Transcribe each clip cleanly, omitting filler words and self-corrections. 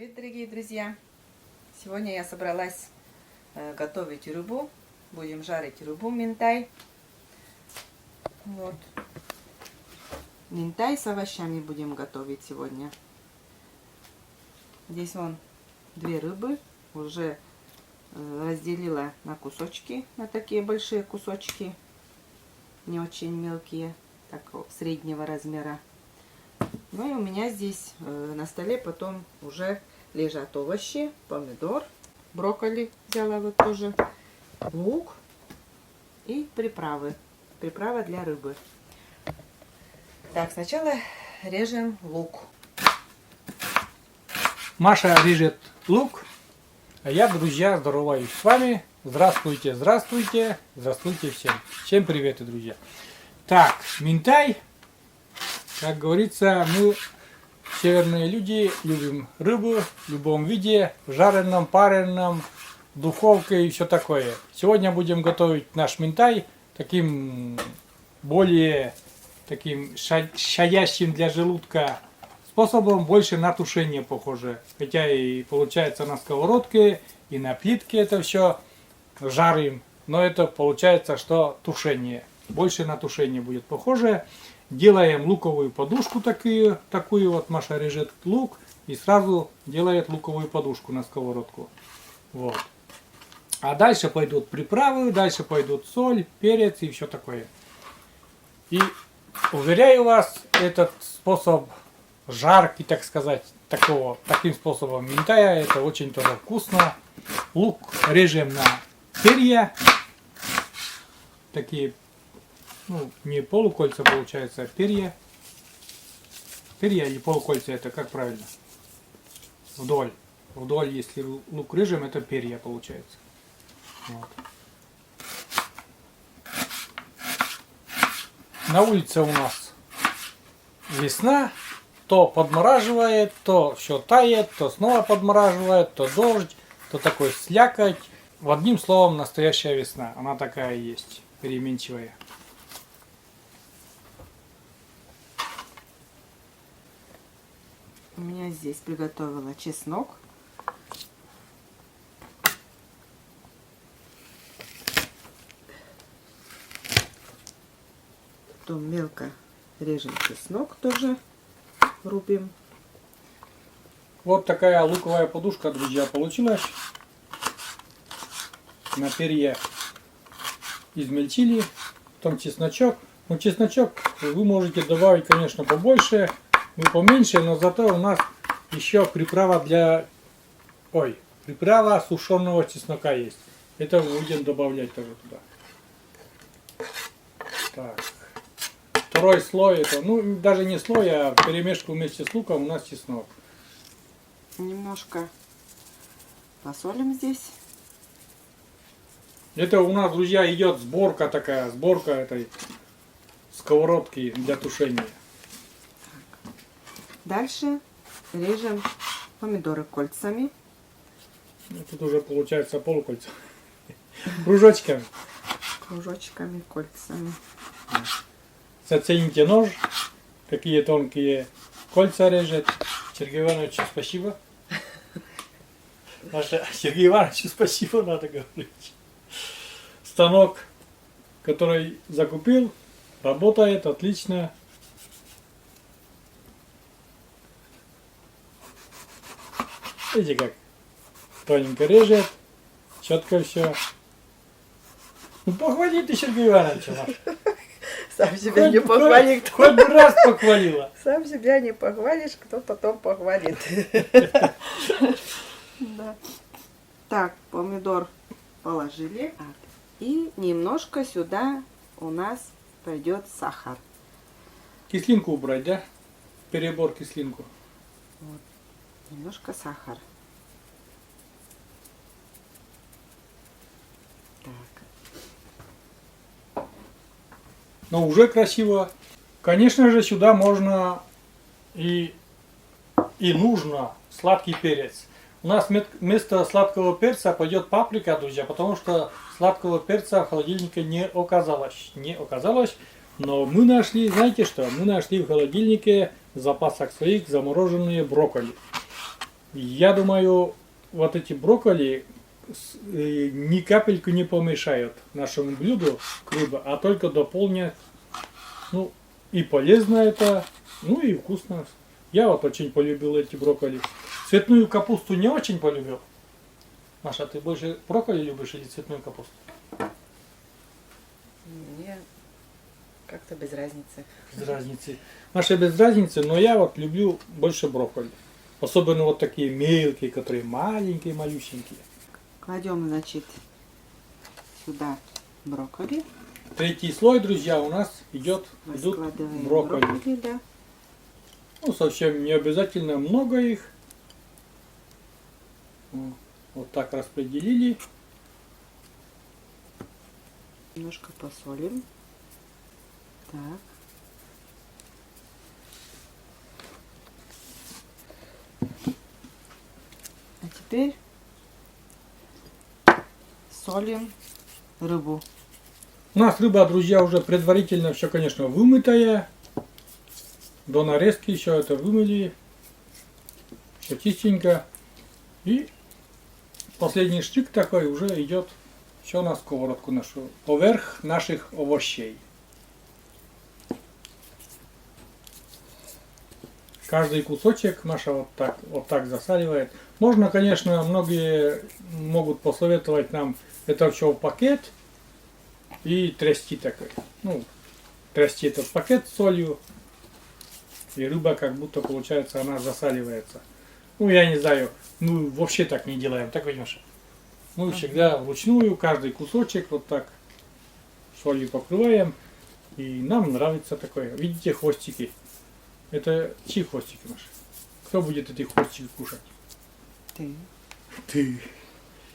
Привет, дорогие друзья! Сегодня я собралась готовить рыбу. Будем жарить рыбу минтай. Вот. Минтай с овощами будем готовить сегодня. Здесь вон две рыбы. Уже разделила на кусочки, на такие большие кусочки. Не очень мелкие, такого среднего размера. Ну и у меня здесь на столе потом уже лежат овощи, помидор, брокколи взяла вот тоже, лук и приправы. Приправа для рыбы. Так, сначала режем лук. Маша режет лук, а я, друзья, здороваюсь с вами. Здравствуйте, здравствуйте, здравствуйте всем. Всем привет, друзья. Так, минтай. Как говорится, мы, северные люди, любим рыбу в любом виде, жареном, пареном, духовке и все такое. Сегодня будем готовить наш минтай таким более щадящим для желудка способом, больше на тушение похоже. Хотя и получается на сковородке, и на плитке это все жарим, но это получается, что тушение. Больше на тушение будет похоже. Делаем луковую подушку такую вот. Маша режет лук и сразу делает луковую подушку на сковородку. Вот. А дальше пойдут приправы, дальше пойдут соль, перец и все такое. И уверяю вас, этот способ жарки, так сказать, таким способом минтая, это очень тоже вкусно. Лук режем на перья, такие, ну, не полукольца получается, а перья. Перья или полукольца, это как правильно? Вдоль. Вдоль, если лук режем, это перья получается. Вот. На улице у нас весна, то подмораживает, то все тает, то снова подмораживает, то дождь, то такой слякоть. В одним словом, настоящая весна. Она такая есть, переменчивая. У меня здесь приготовила чеснок. Потом мелко режем чеснок тоже, рубим. Вот такая луковая подушка, друзья, получилась. На перья измельчили. Потом чесночок. Ну, чесночок вы можете добавить, конечно, побольше. Мы поменьше, но зато у нас еще приправа приправа сушеного чеснока есть. Это мы будем добавлять тоже туда. Так. Второй слой, это, ну, даже не слой, а перемешку вместе с луком у нас чеснок. Немножко посолим здесь. Это у нас, друзья, идет сборка этой сковородки для тушения. Дальше режем помидоры кольцами. Ну, тут уже получается полукольца. Кружочками. Кружочками, кольцами. Зацените нож, какие тонкие кольца режет. Сергею Ивановичу спасибо. Сергею Ивановичу спасибо, надо говорить. Станок, который закупил, работает отлично. Видите, как тоненько режет, четко все. Ну похвали ты Сергея Ивановича, Маша. Сам себя не похвалит. Хоть бы раз похвалила. Сам себя не похвалишь, кто потом похвалит. Да. Так, помидор положили. И немножко сюда у нас пойдет сахар. Кислинку убрать, да? Перебор кислинку. Вот. Немножко сахар. Так. Но уже красиво. Конечно же, сюда можно и нужно сладкий перец. У нас вместо сладкого перца пойдет паприка, друзья, потому что сладкого перца в холодильнике не оказалось. Но мы нашли, знаете что? Мы нашли в холодильнике в запасах своих замороженные брокколи. Я думаю, вот эти брокколи ни капельку не помешают нашему блюду к рыбе, а только дополнят. Ну, и полезно это, ну и вкусно. Я вот очень полюбил эти брокколи. Цветную капусту не очень полюбил. Маша, ты больше брокколи любишь или цветную капусту? Мне как-то без разницы. Без разницы. Маша без разницы, но я вот люблю больше брокколи. Особенно вот такие мелкие, которые маленькие, малюсенькие. Кладем, значит, сюда брокколи. Третий слой, друзья, у нас идут Раскладываем брокколи. да. Ну, совсем не обязательно много их. Вот так распределили. Немножко посолим. Так. А теперь солим рыбу. У нас рыба, друзья, уже предварительно все, конечно, вымытая. До нарезки еще это вымыли. Все чистенько. И последний штык такой уже идет все на сковородку нашу. Поверх наших овощей. Каждый кусочек Маша вот так засаливает. Можно, конечно, многие могут посоветовать нам это все в пакет и трясти такой. Ну, трясти этот пакет с солью. И рыба как будто получается, она засаливается. Ну, я не знаю, мы вообще так не делаем, так понимаешь? Мы всегда вручную каждый кусочек вот так солью покрываем. И нам нравится такое. Видите, хвостики. Это чьи хвостики, Маша? Кто будет эти хвостики кушать? Ты. Ты.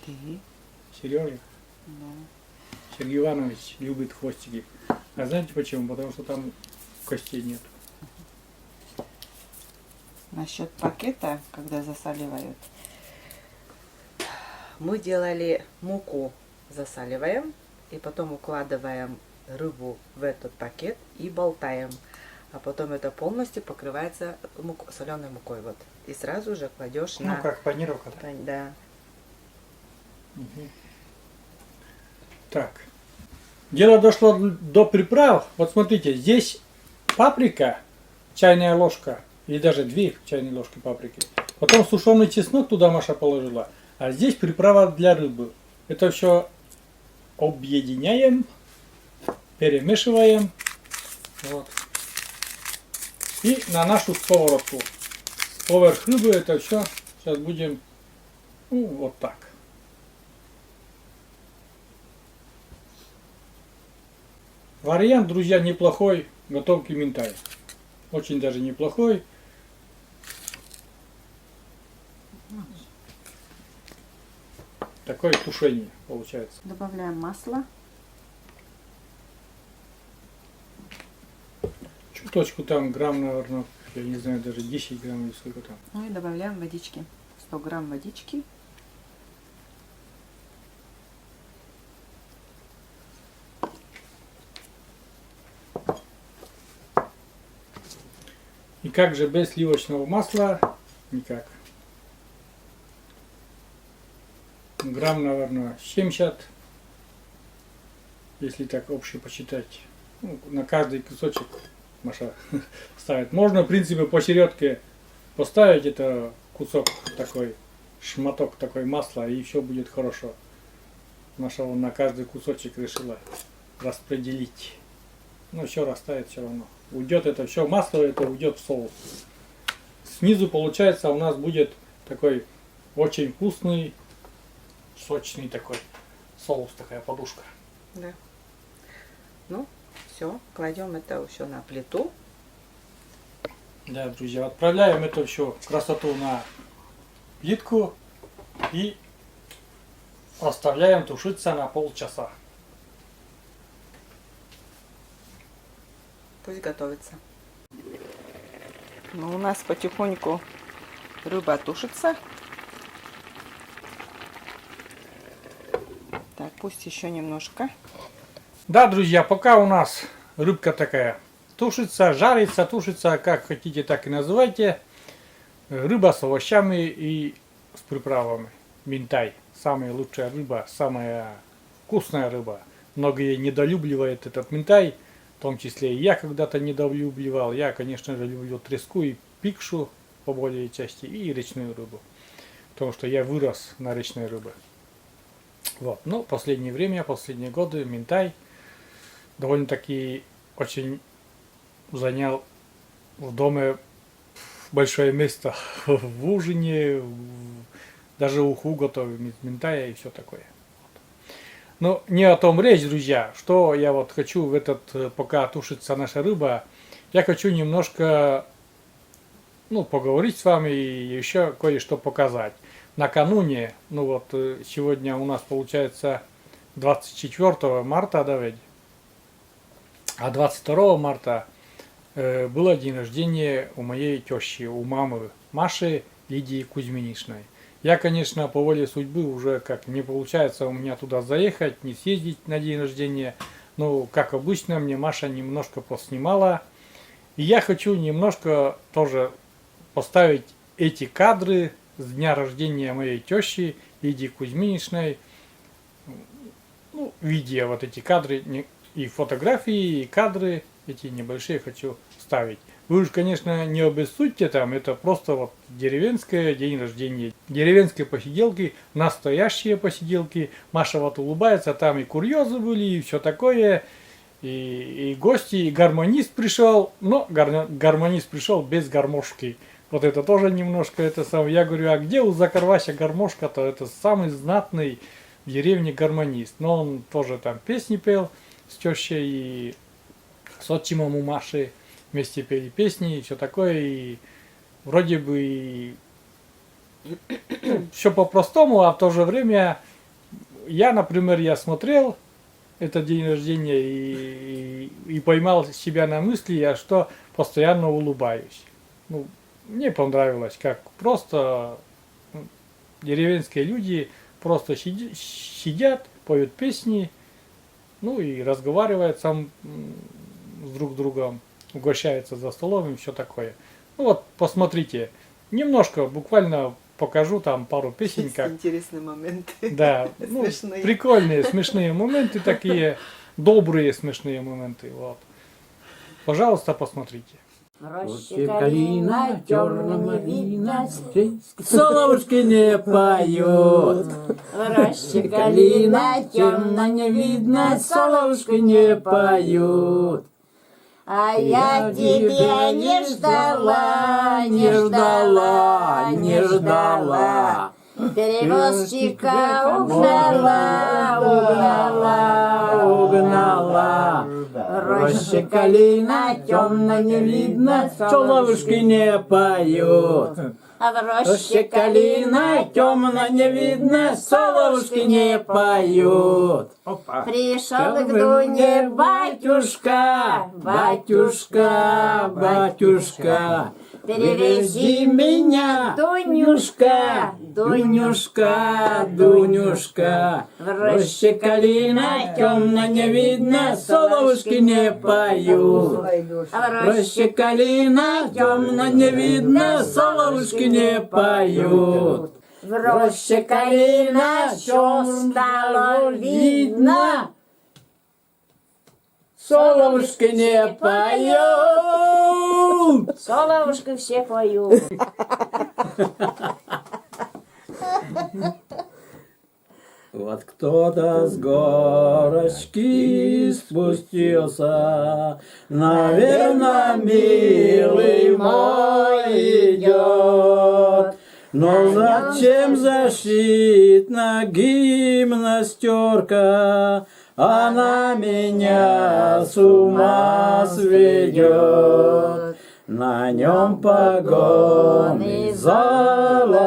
Ты. Сережа. Да. Сергей Иванович любит хвостики. А знаете почему? Потому что там костей нет. Насчет пакета, когда засаливают, мы делали муку, засаливаем и потом укладываем рыбу в этот пакет и болтаем. А потом это полностью покрывается соленой мукой. Вот. И сразу же кладешь на... Ну, как панировка. Да? Да. Угу. Так. Дело дошло до приправ. Вот смотрите, здесь паприка, чайная ложка, или даже 2 чайные ложки паприки. Потом сушеный чеснок туда Маша положила. А здесь приправа для рыбы. Это все объединяем, перемешиваем. Вот. И на нашу сковородку. Поверх рыбы это все сейчас будем, ну, вот так. Вариант, друзья, неплохой готовки минтай. Очень даже неплохой. Такое тушение получается. Добавляем масло. Чуточку там грамм, наверное, я не знаю, даже 10 грамм или сколько там. Ну и добавляем водички. 100 грамм водички. И как же без сливочного масла? Никак. Грамм, наверное, 70. Если так общий посчитать. Ну, на каждый кусочек Маша ставит. Можно, в принципе, посередке поставить это кусок такой, шматок такой масла, и все будет хорошо. Маша вон на каждый кусочек решила распределить. Но все растает все равно. Уйдет это все, масло это уйдет в соус. Снизу получается у нас будет такой очень вкусный, сочный такой соус, такая подушка. Да. Ну, все, кладем это все на плиту. Да, друзья, отправляем это все красоту на плитку и оставляем тушиться на полчаса. Пусть готовится. Ну, у нас потихоньку рыба тушится. Так, пусть еще немножко. Да, друзья, пока у нас рыбка такая тушится, жарится, тушится, как хотите, так и называйте. Рыба с овощами и с приправами. Минтай. Самая лучшая рыба, самая вкусная рыба. Многие недолюбливают этот минтай, в том числе и я когда-то недолюбливал. Я, конечно же, люблю треску и пикшу по более части и речную рыбу. Потому что я вырос на речной рыбе. Вот. Но последнее время, последние годы минтай довольно-таки очень занял в доме большое место в ужине, даже уху готовим из минтая и все такое. Но не о том речь, друзья. Что я вот хочу в этот, пока тушится наша рыба, я хочу немножко поговорить с вами и еще кое-что показать. Накануне, сегодня у нас получается 24 марта, да ведь? А 22 марта было день рождения у моей тещи, у мамы Маши Лидии Кузьминичной. Я, конечно, по воле судьбы уже как не получается у меня туда заехать, не съездить на день рождения. Но, как обычно, мне Маша немножко поснимала. И я хочу немножко тоже поставить эти кадры с дня рождения моей тещи Лидии Кузьминичной. Видео, вот эти кадры, и фотографии, и кадры эти небольшие хочу ставить. Вы уж, конечно, не обессудьте там, это просто вот деревенское день рождения. Деревенские посиделки, настоящие посиделки. Маша вот улыбается, там и курьезы были, и все такое. И гости, и гармонист пришел, но гармонист пришел без гармошки. Вот это тоже немножко это самое. Я говорю, а где у Закарвася гармошка-то? Это самый знатный в деревне гармонист. Но он тоже там песни пел с тещей и с отчимом у Маши. Вместе пели песни и все такое. И вроде бы все по-простому, а в то же время я, например, я смотрел этот день рождения и поймал себя на мысли, что постоянно улыбаюсь. Мне понравилось, как просто деревенские люди просто сидят, поют песни, и разговаривают сам с друг другом, угощаются за столом и все такое. Посмотрите, немножко, буквально покажу там пару песен. Как... Интересные моменты. Да, Смешные. Прикольные, смешные моменты такие, добрые смешные моменты. Вот. Пожалуйста, посмотрите. Роще калина, черном не видно, соловушки не поют. Роще калина, темно не видно, соловушки не поют. А я тебя не ждала, не ждала, не ждала. Перевозчика угнала, угнала, угнала. Роще калина, темно не видно, соловушки не поют. А в роще калина, темно не видно, соловушки не поют. Пришел к Дуне батюшка, батюшка, батюшка. Перевези меня, Дунюшка, Дунюшка, Дунюшка. В роще калина, темно не видно, соловушки не поют. А в роще калина, темно не видно, соловушки не поют. В роще калина, что стало видно, соловушки не поют. Соловушки все поют. Вот кто-то с горочки спустился, наверное, милый мой идет. Но зачем защитна гимнастерка? Она меня с ума сведет. На нем погоны золотые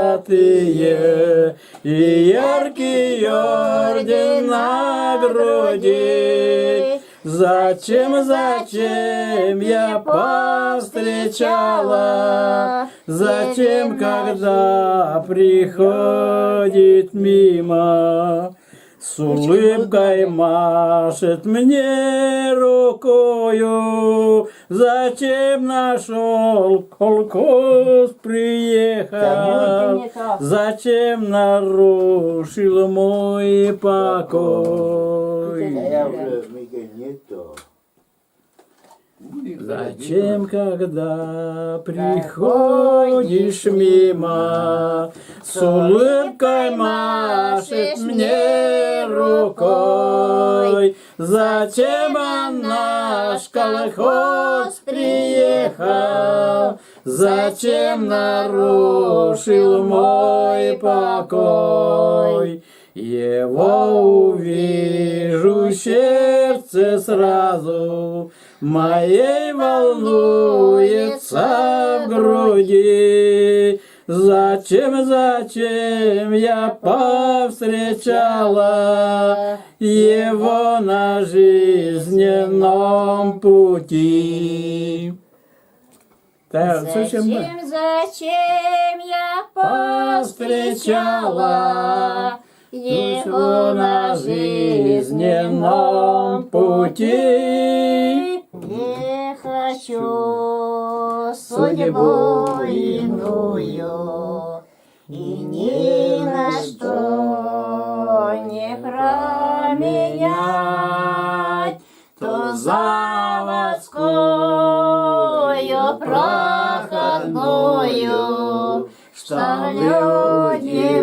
и яркий орден на груди. Зачем, зачем я повстречала? Зачем, когда приходит мимо? с улыбкой машет мне рукою. Зачем нашел колхоз приехал? Зачем нарушил мой покой? Я уже, Мiguel, не то. Зачем, когда приходишь мимо, с улыбкой машет мне рукой? Зачем наш колхоз приехал? Зачем нарушил мой покой? Его увижу, сердце сразу моей волнуется в груди. Зачем я повстречала его на жизненном пути? Так, слушаем, да? Зачем я повстречала его на жизненном пути? Не хочу судьбу иную и ни на что не променять ту заводскую проходную, что люди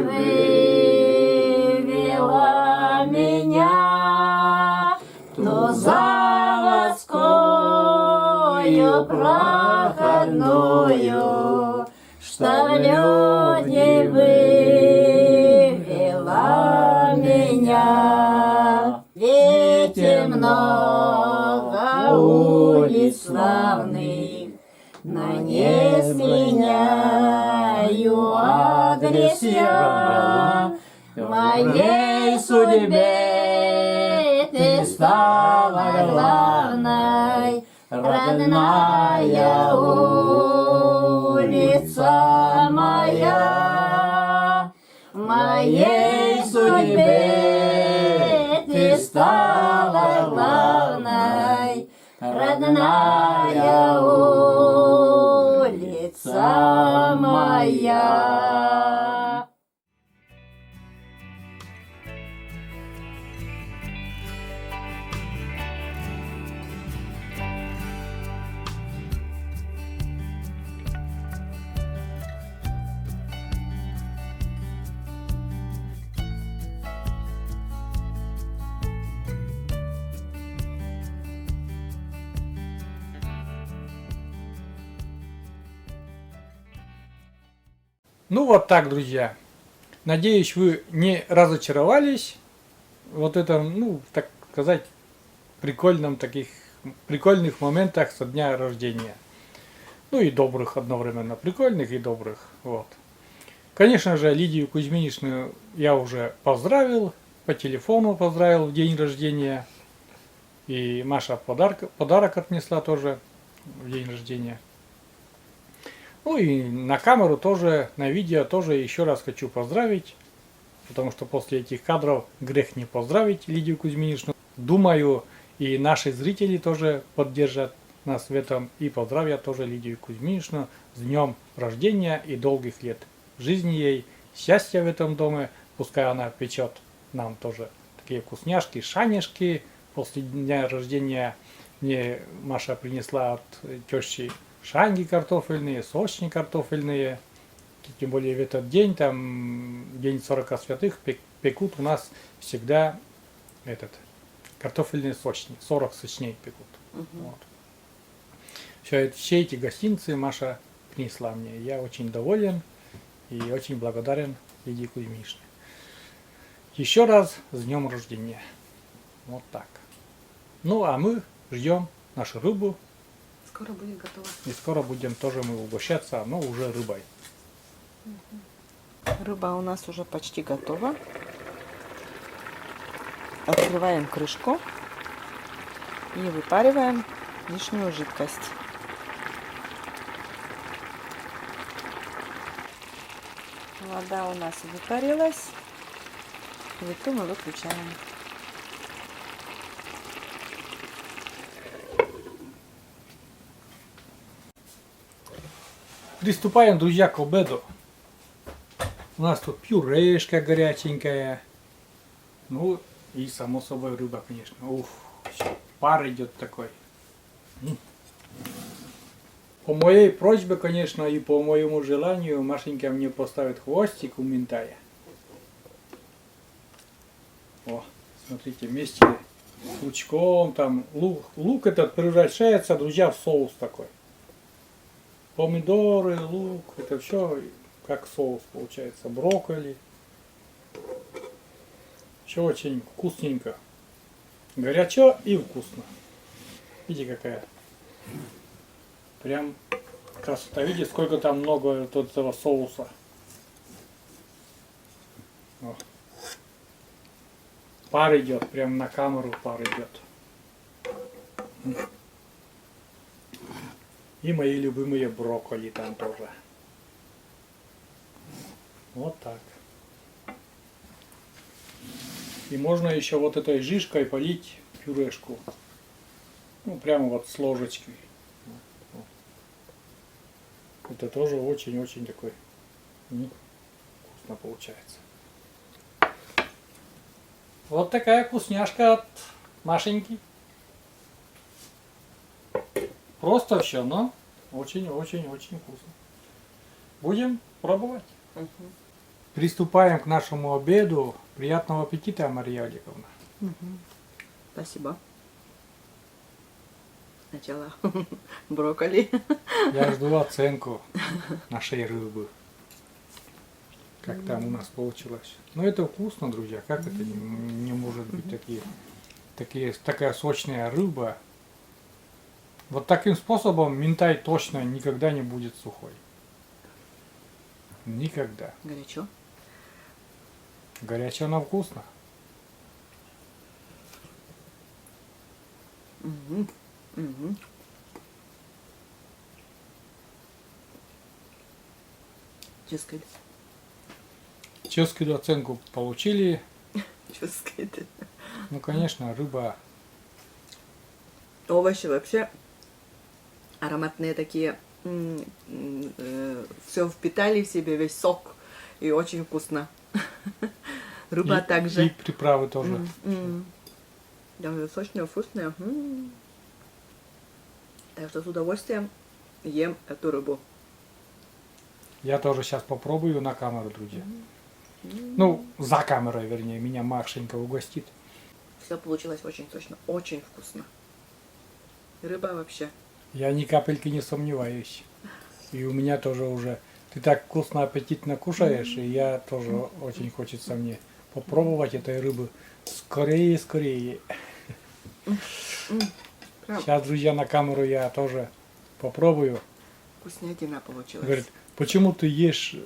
вывела меня, ту заводскую проходную, что люди вывела меня. Ведь много улиц славных, но не сменяю адрес я. В моей судьбе ты стала главной, родная улица моя. В моей судьбе ты стала главной, родная улица моя. Ну вот так, друзья. Надеюсь, вы не разочаровались вот этом, ну, так сказать, прикольных моментах со дня рождения. Ну и добрых одновременно, прикольных и добрых. Вот. Конечно же, Лидию Кузьминичну я уже поздравил, по телефону поздравил в день рождения. И Маша подарок отнесла тоже в день рождения. Ну и на камеру тоже, на видео тоже еще раз хочу поздравить, потому что после этих кадров грех не поздравить Лидию Кузьминичну. Думаю, и наши зрители тоже поддержат нас в этом, и поздравят тоже Лидию Кузьминичну с днем рождения и долгих лет жизни ей, счастья в этом доме, пускай она печет нам тоже такие вкусняшки, шанишки. После дня рождения мне Маша принесла от тещи шанги картофельные, сочни картофельные. Тем более в этот день, там день 40 святых, пекут у нас всегда картофельные сочни, 40 сочней пекут. Вот. Все эти гостинцы Маша принесла мне. Я очень доволен и очень благодарен Лидии Кузьминичне. Еще раз с днем рождения. Вот так. Ну а мы ждем нашу рыбу. Скоро будет готово. И скоро будем тоже мы угощаться, но уже рыбой. Рыба у нас уже почти готова. Открываем крышку и выпариваем лишнюю жидкость. Вода у нас выпарилась. Плиту мы выключаем. Приступаем, друзья, к обеду. У нас тут пюрешка горяченькая. Ну и само собой рыба, конечно. Уф, всё, пар идет такой. По моей просьбе, конечно, и по моему желанию, Машенька мне поставит хвостик у минтая. О, смотрите, вместе с лучком, там лук этот превращается, друзья, в соус такой. Помидоры, лук, это все как соус получается. Брокколи. Все очень вкусненько. Горячо и вкусно. Видите, какая прям красота. Видите, сколько там много вот этого соуса. О. Пар идет, прям на камеру пар идет. И мои любимые брокколи там тоже. Вот так. И можно еще вот этой жижкой полить пюрешку. Ну, прямо вот с ложечки. Это тоже очень-очень такой вкусно получается. Вот такая вкусняшка от Машеньки. Просто все, но очень-очень-очень вкусно. Будем пробовать. Приступаем к нашему обеду. Приятного аппетита, Мария Олеговна. Спасибо. Сначала брокколи. Я жду оценку нашей рыбы. Как там у нас получилось. Но это вкусно, друзья. Как это не может быть такая сочная рыба. Вот таким способом минтай точно никогда не будет сухой. Никогда. Горячо. Горячо, но вкусно. Ческает. Ческую оценку получили. Ческает. Ну, конечно, рыба. Овощи вообще ароматные такие. Все впитали в себе, весь сок. И очень вкусно. Рыба также. И приправы тоже. Даже сочная, вкусная. Так что с удовольствием ем эту рыбу. Я тоже сейчас попробую на камеру, друзья. Ну, за камерой, вернее. Меня Машенька угостит. Все получилось очень сочно, очень вкусно. Рыба вообще. Я ни капельки не сомневаюсь. И у меня тоже уже... Ты так вкусно, аппетитно кушаешь, и я тоже очень хочется мне попробовать этой рыбы. Скорее, скорее. Сейчас, друзья, на камеру я тоже попробую. Вкуснятина получилась. Говорит, почему ты ешь...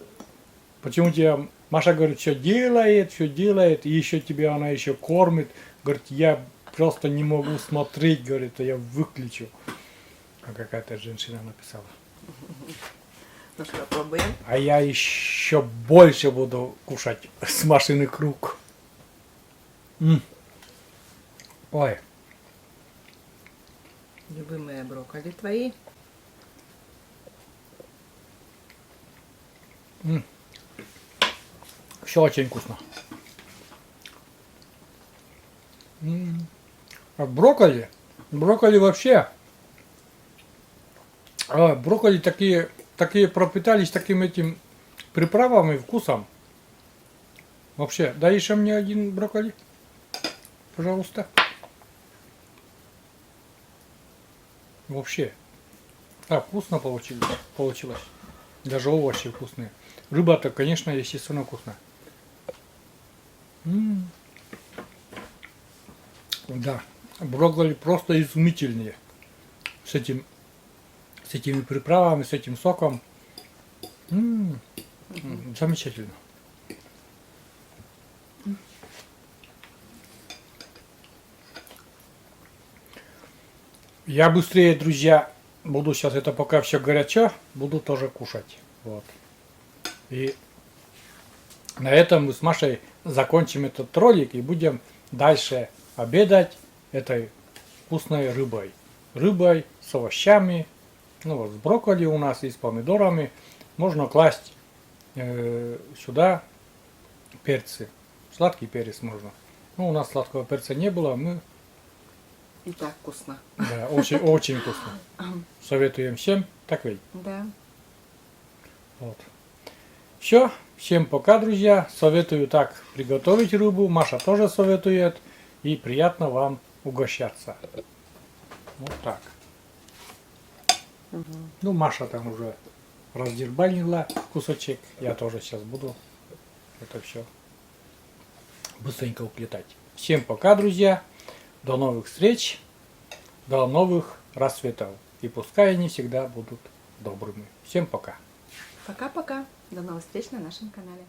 Почему тебя... Маша говорит, все делает, и еще тебя она еще кормит. Говорит, я просто не могу смотреть, говорит, я выключу. А какая-то женщина написала. Ну что, пробуем. А я еще больше буду кушать с Машиных рук. Ой, Любимые брокколи твои. все очень вкусно. А брокколи вообще, брокколи такие пропитались таким этим приправами, вкусом. Вообще, дай еще мне один брокколи, пожалуйста. Вообще, вкусно получилось. Даже овощи вкусные. Рыба-то, конечно, естественно, вкусная. Да, брокколи просто изумительные. С этими приправами, с этим соком. Замечательно. Я быстрее, друзья, буду сейчас, это пока все горячо, буду тоже кушать. Вот. И на этом мы с Машей закончим этот ролик и будем дальше обедать этой вкусной рыбой. Рыбой с овощами, ну вот с брокколи у нас и с помидорами. Можно класть сюда перцы. Сладкий перец можно. Ну, у нас сладкого перца не было, мы И так вкусно. да, очень вкусно. Советуем всем так ведь. Да. Вот. Все, всем пока, друзья. Советую так приготовить рыбу. Маша тоже советует. И приятно вам угощаться. Вот так. Ну, Маша там уже раздербанила кусочек. Я тоже сейчас буду это все быстренько уплетать. Всем пока, друзья. До новых встреч. До новых рассветов. И пускай они всегда будут добрыми. Всем пока. Пока-пока. До новых встреч на нашем канале.